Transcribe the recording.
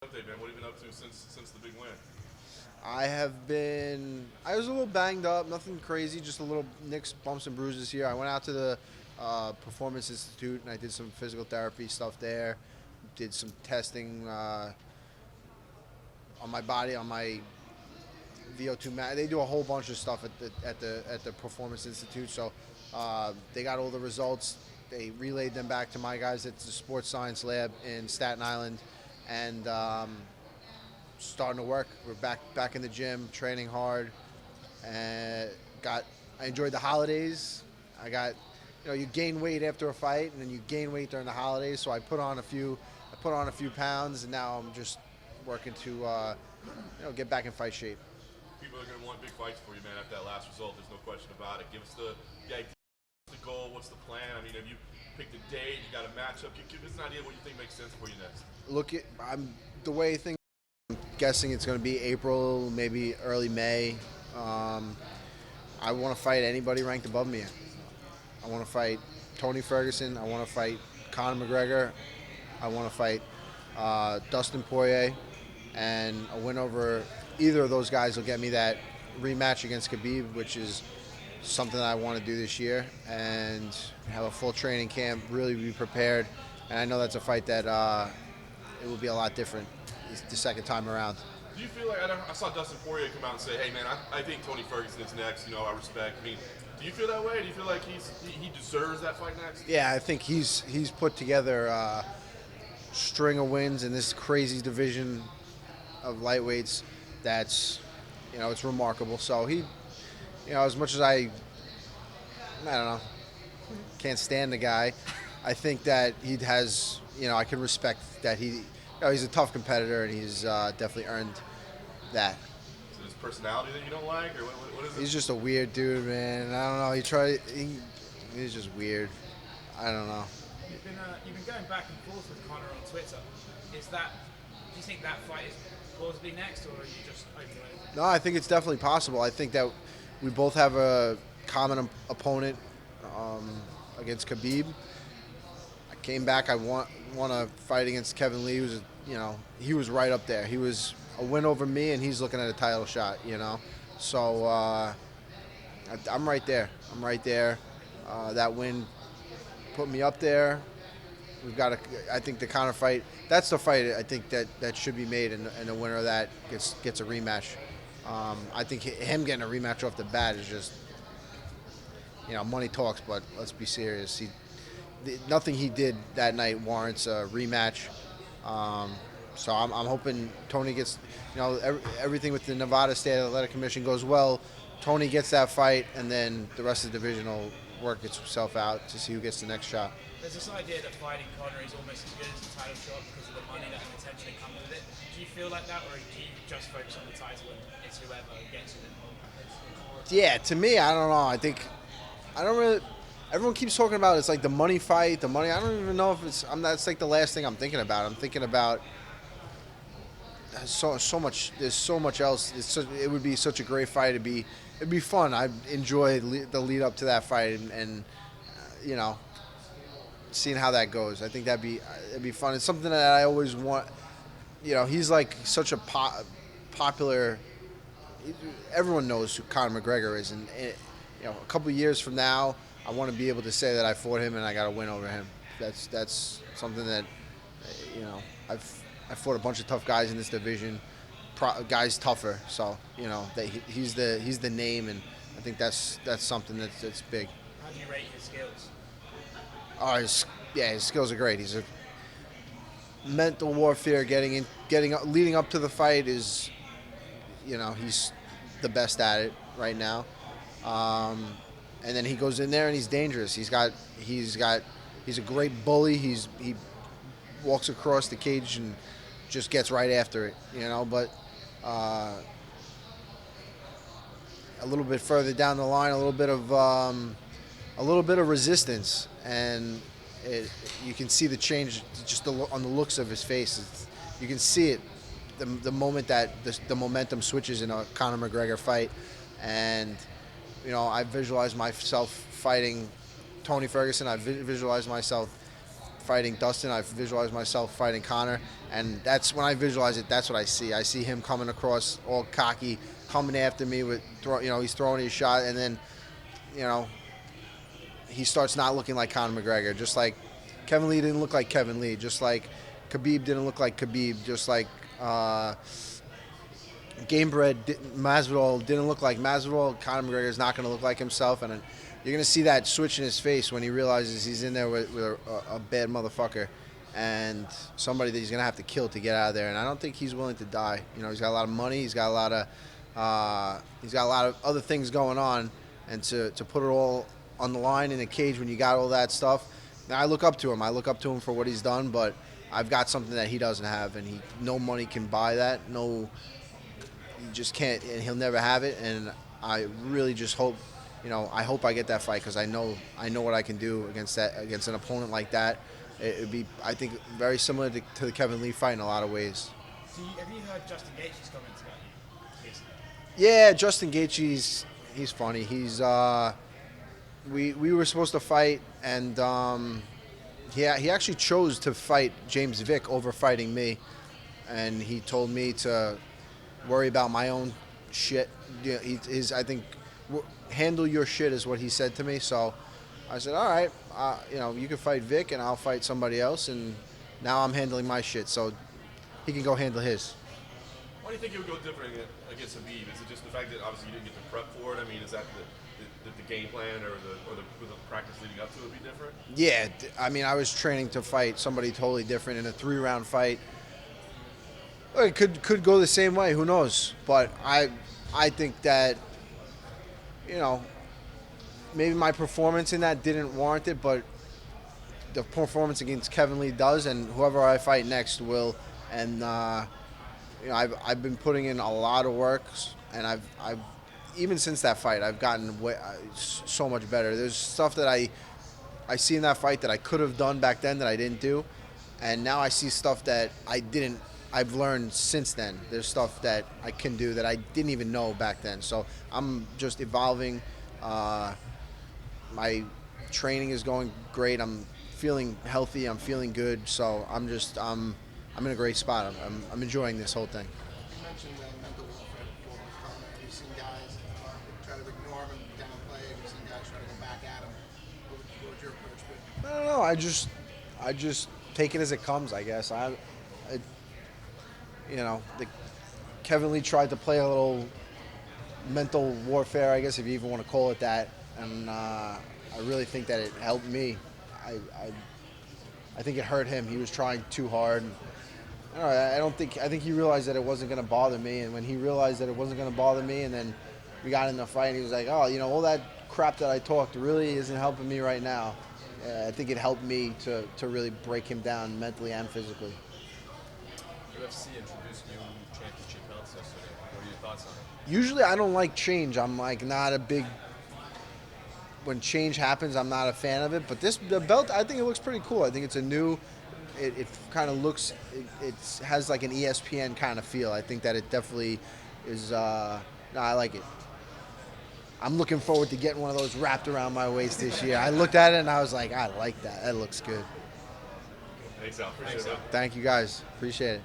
Update, man. What have you been up to since the big win? I was a little banged up, nothing crazy, just a little nicks, bumps, and bruises here. I went out to the Performance Institute and I did some physical therapy stuff there. Did some testing on my body, on my VO2 max. They do a whole bunch of stuff at the Performance Institute. So they got all the results. They relayed them back to my guys at the Sports Science Lab in Staten Island, and starting to work. We're back in the gym, training hard, and I enjoyed the holidays. You gain weight after a fight, and then you gain weight during the holidays. So I put on a few pounds, and now I'm just working to get back in fight shape. People are going to want big fights for you, man, after that last result. There's no question about it. Give us the idea, what's the goal, what's the plan? I mean, have you picked a date? You got a matchup? Give us an idea of what you think makes sense for you next. The way things. I'm guessing it's going to be April, maybe early May. I want to fight anybody ranked above me. I want to fight Tony Ferguson. I want to fight Conor McGregor. I want to fight Dustin Poirier. And a win over either of those guys will get me that rematch against Khabib, which is something that I want to do this year. And have a full training camp, really be prepared. And I know that's a fight that it will be a lot different the second time around. Do you feel like, I saw Dustin Poirier come out and say, hey man, I think Tony Ferguson is next, I respect. I mean, do you feel that way? Do you feel like he deserves that fight next? Yeah, I think he's put together a string of wins in this crazy division of lightweights that's, it's remarkable. So he, as much as I don't know, can't stand the guy, I think that he has, I can respect that he's a tough competitor, and he's definitely earned that. Is it his personality that you don't like, or what is it? He's just a weird dude, man. I don't know. He's just weird. I don't know. You've been going back and forth with Conor on Twitter. Do you think that fight is plausibly next, or are you just open to anything? No, I think it's definitely possible. I think that we both have a common opponent against Khabib. I came back. I want to fight against Kevin Lee. He was right up there. He was a win over me, and he's looking at a title shot. So I'm right there. That win put me up there. I think the Conor fight. That's the fight. I think that should be made, and the winner of that gets a rematch. I think him getting a rematch off the bat is just, money talks, but let's be serious. Nothing he did that night warrants a rematch. So I'm hoping Tony gets, everything with the Nevada State Athletic Commission goes well. Tony gets that fight, and then the rest of the division will work itself out to see who gets the next shot. There's this idea that fighting Conor is almost as good as a title shot because of the money that can potentially come with it. Do you feel like that, or do you just focus on the title and it's whoever gets it? Yeah, to me, I don't know. I don't really. Everyone keeps talking about it's like the money fight, the money. I don't even know if it's. That's like the last thing I'm thinking about. I'm thinking about so much. There's so much else. It would be such a great fight. It'd be fun. I'd enjoy the lead up to that fight, and seeing how that goes. I think it'd be fun. It's something that I always want. He's like such a popular. Everyone knows who Conor McGregor is, and a couple of years from now, I want to be able to say that I fought him and I got a win over him. That's something that I fought a bunch of tough guys in this division, guys tougher. So that he's the name, and I think that's something that's big. How do you rate his skills? Oh, his skills are great. He's a mental warfare. Leading up to the fight is, he's the best at it right now. And then he goes in there and he's dangerous. He's a great bully. He walks across the cage and just gets right after it. But a little bit further down the line, a little bit of resistance, and you can see the change just on the looks of his face. You can see it the moment that the momentum switches in a Conor McGregor fight, and I visualize myself fighting Tony Ferguson. I visualize myself fighting Dustin. I visualize myself fighting Conor, and that's when I visualize it. That's what I see. I see him coming across all cocky, coming after me with, he's throwing his shot, and then, he starts not looking like Conor McGregor. Just like Kevin Lee didn't look like Kevin Lee. Just like Khabib didn't look like Khabib. Just like Gamebred Masvidal didn't look like Masvidal. Conor McGregor is not going to look like himself, and you're going to see that switch in his face when he realizes he's in there with a bad motherfucker and somebody that he's going to have to kill to get out of there. And I don't think he's willing to die. He's got a lot of money. He's got a lot of other things going on, and to put it all on the line in a cage when you got all that stuff. Now I look up to him. I look up to him for what he's done, but I've got something that he doesn't have, and no money can buy that. No. You just can't, and he'll never have it. And I really just hope, I hope I get that fight, because I know what I can do against an opponent like that. It would be, I think, very similar to the Kevin Lee fight in a lot of ways. So have you heard Justin Gaethje's comments about you recently? Yeah, Justin Gaethje, he's funny. He's we were supposed to fight, and he actually chose to fight James Vick over fighting me, and he told me to worry about my own shit. I think, handle your shit is what he said to me. So I said, all right, you can fight Vic and I'll fight somebody else. And now I'm handling my shit, so he can go handle his. Why do you think it would go different against Khabib? Is it just the fact that obviously you didn't get to prep for it? I mean, is that the game plan or the practice leading up to it would be different? Yeah, I mean, I was training to fight somebody totally different in a 3-round fight. It could go the same way. Who knows? But I think that, maybe my performance in that didn't warrant it, but the performance against Kevin Lee does, and whoever I fight next will. And I've been putting in a lot of work, and I've even since that fight I've gotten so much better. There's stuff that I see in that fight that I could have done back then that I didn't do, and now I see stuff that I've learned since then. There's stuff that I can do that I didn't even know back then. So I'm just evolving. My training is going great. I'm feeling healthy. I'm feeling good. So I'm in a great spot. I'm enjoying this whole thing. You mentioned mental warfare before with Conor. You've seen guys try to ignore him, downplay him. You've seen guys try to go back at him. What would your approach be? I don't know. I just take it as it comes, I guess. Kevin Lee tried to play a little mental warfare, I guess, if you even want to call it that, and I really think that it helped me. I think it hurt him. He was trying too hard. I think he realized that it wasn't going to bother me, and when he realized that it wasn't going to bother me, and then we got in the fight, and he was like, oh, all that crap that I talked really isn't helping me right now. I think it helped me to really break him down mentally and physically. UFC introduced new championship belts yesterday. What are your thoughts on it? Usually I don't like change. I'm not a big. When change happens, I'm not a fan of it. But the belt, I think it looks pretty cool. I think it's a new. It kind of looks. It has like an ESPN kind of feel. I think that it definitely is. I like it. I'm looking forward to getting one of those wrapped around my waist this year. I looked at it and I was like, I like that. That looks good. Thanks, Al. Appreciate it. Thank you guys. Appreciate it.